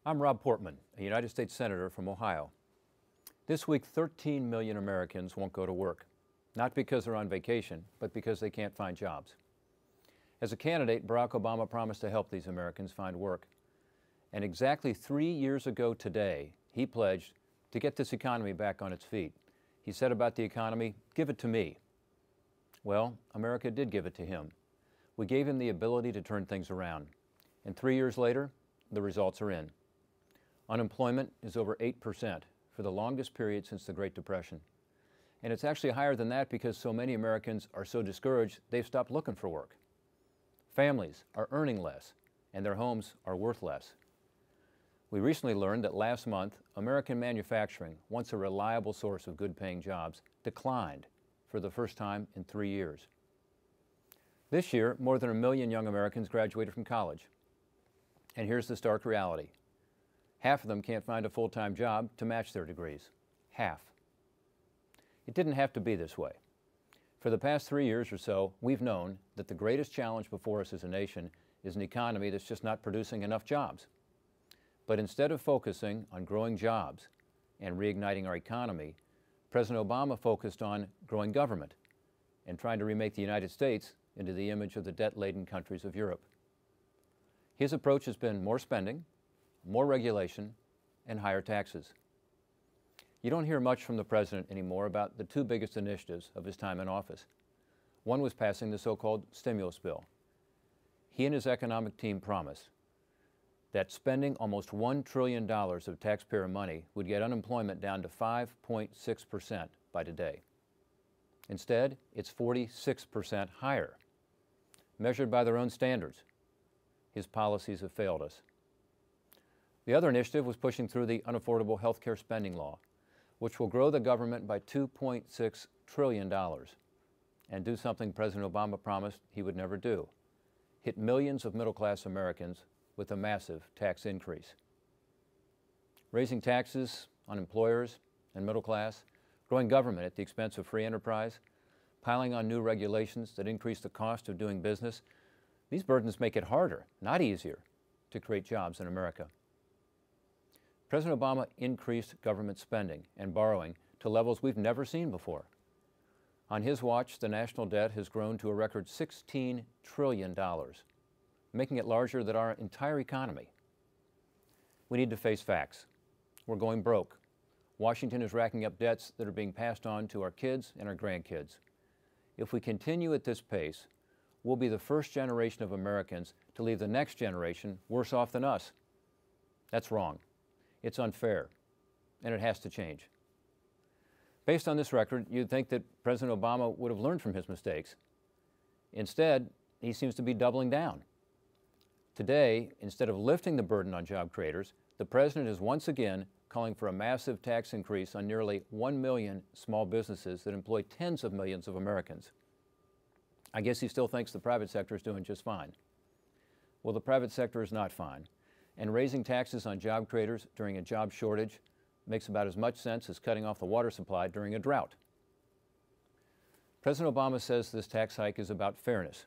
I'm Rob Portman, a United States Senator from Ohio. This week, 13 million Americans won't go to work, not because they're on vacation, but because they can't find jobs. As a candidate, Barack Obama promised to help these Americans find work. And exactly 3 years ago today, he pledged to get this economy back on its feet. He said about the economy, "Give it to me." Well, America did give it to him. We gave him the ability to turn things around. And 3 years later, the results are in. Unemployment is over 8% for the longest period since the Great Depression. And it's actually higher than that because so many Americans are so discouraged they've stopped looking for work. Families are earning less, and their homes are worth less. We recently learned that last month, American manufacturing, once a reliable source of good-paying jobs, declined for the first time in 3 years. This year, more than 1 million young Americans graduated from college. And here's the stark reality. Half of them can't find a full-time job to match their degrees. Half. It didn't have to be this way. For the past 3 years or so, we've known that the greatest challenge before us as a nation is an economy that's just not producing enough jobs. But instead of focusing on growing jobs and reigniting our economy, President Obama focused on growing government and trying to remake the United States into the image of the debt-laden countries of Europe. His approach has been more spending, more regulation, and higher taxes. You don't hear much from the president anymore about the two biggest initiatives of his time in office. One was passing the so-called stimulus bill. He and his economic team promised that spending almost $1 trillion of taxpayer money would get unemployment down to 5.6% by today. Instead, it's 46% higher. Measured by their own standards, his policies have failed us. The other initiative was pushing through the unaffordable health care spending law, which will grow the government by $2.6 trillion and do something President Obama promised he would never do: hit millions of middle-class Americans with a massive tax increase. Raising taxes on employers and middle class, growing government at the expense of free enterprise, piling on new regulations that increase the cost of doing business, these burdens make it harder, not easier, to create jobs in America. President Obama increased government spending and borrowing to levels we've never seen before. On his watch, the national debt has grown to a record $16 trillion, making it larger than our entire economy. We need to face facts. We're going broke. Washington is racking up debts that are being passed on to our kids and our grandkids. If we continue at this pace, we'll be the first generation of Americans to leave the next generation worse off than us. That's wrong. It's unfair, and it has to change. Based on this record, you'd think that President Obama would have learned from his mistakes. Instead, he seems to be doubling down. Today, instead of lifting the burden on job creators, the president is once again calling for a massive tax increase on nearly 1 million small businesses that employ tens of millions of Americans. I guess he still thinks the private sector is doing just fine. Well, the private sector is not fine, and raising taxes on job creators during a job shortage makes about as much sense as cutting off the water supply during a drought. President Obama says this tax hike is about fairness.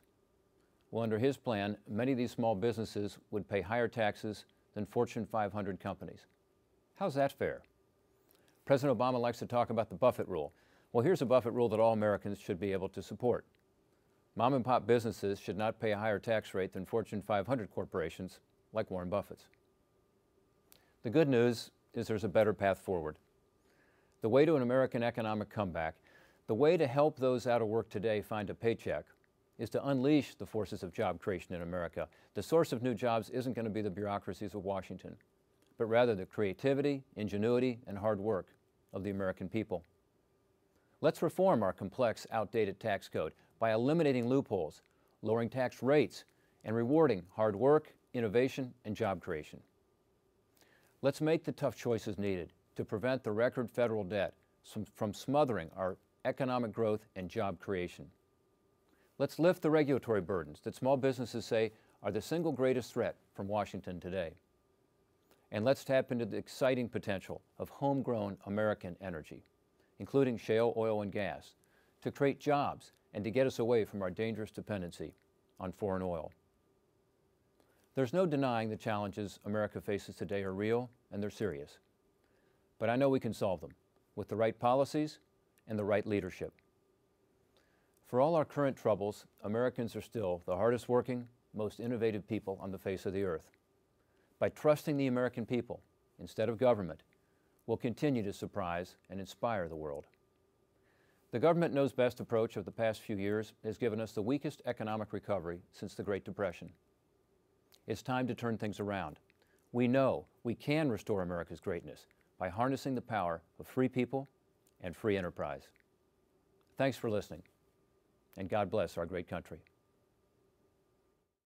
Well, under his plan, many of these small businesses would pay higher taxes than Fortune 500 companies. How's that fair? President Obama likes to talk about the Buffett rule. Well, here's a Buffett rule that all Americans should be able to support. Mom and pop businesses should not pay a higher tax rate than Fortune 500 corporations like Warren Buffett's. The good news is there's a better path forward. The way to an American economic comeback, the way to help those out of work today find a paycheck, is to unleash the forces of job creation in America. The source of new jobs isn't going to be the bureaucracies of Washington, but rather the creativity, ingenuity, and hard work of the American people. Let's reform our complex, outdated tax code by eliminating loopholes, lowering tax rates, and rewarding hard work, innovation, and job creation. Let's make the tough choices needed to prevent the record federal debt from smothering our economic growth and job creation. Let's lift the regulatory burdens that small businesses say are the single greatest threat from Washington today. And let's tap into the exciting potential of homegrown American energy, including shale oil and gas, to create jobs and to get us away from our dangerous dependency on foreign oil. There's no denying the challenges America faces today are real and they're serious. But I know we can solve them with the right policies and the right leadership. For all our current troubles, Americans are still the hardest working, most innovative people on the face of the earth. By trusting the American people instead of government, we'll continue to surprise and inspire the world. The government knows best approach of the past few years has given us the weakest economic recovery since the Great Depression. It's time to turn things around. We know we can restore America's greatness by harnessing the power of free people and free enterprise. Thanks for listening, and God bless our great country.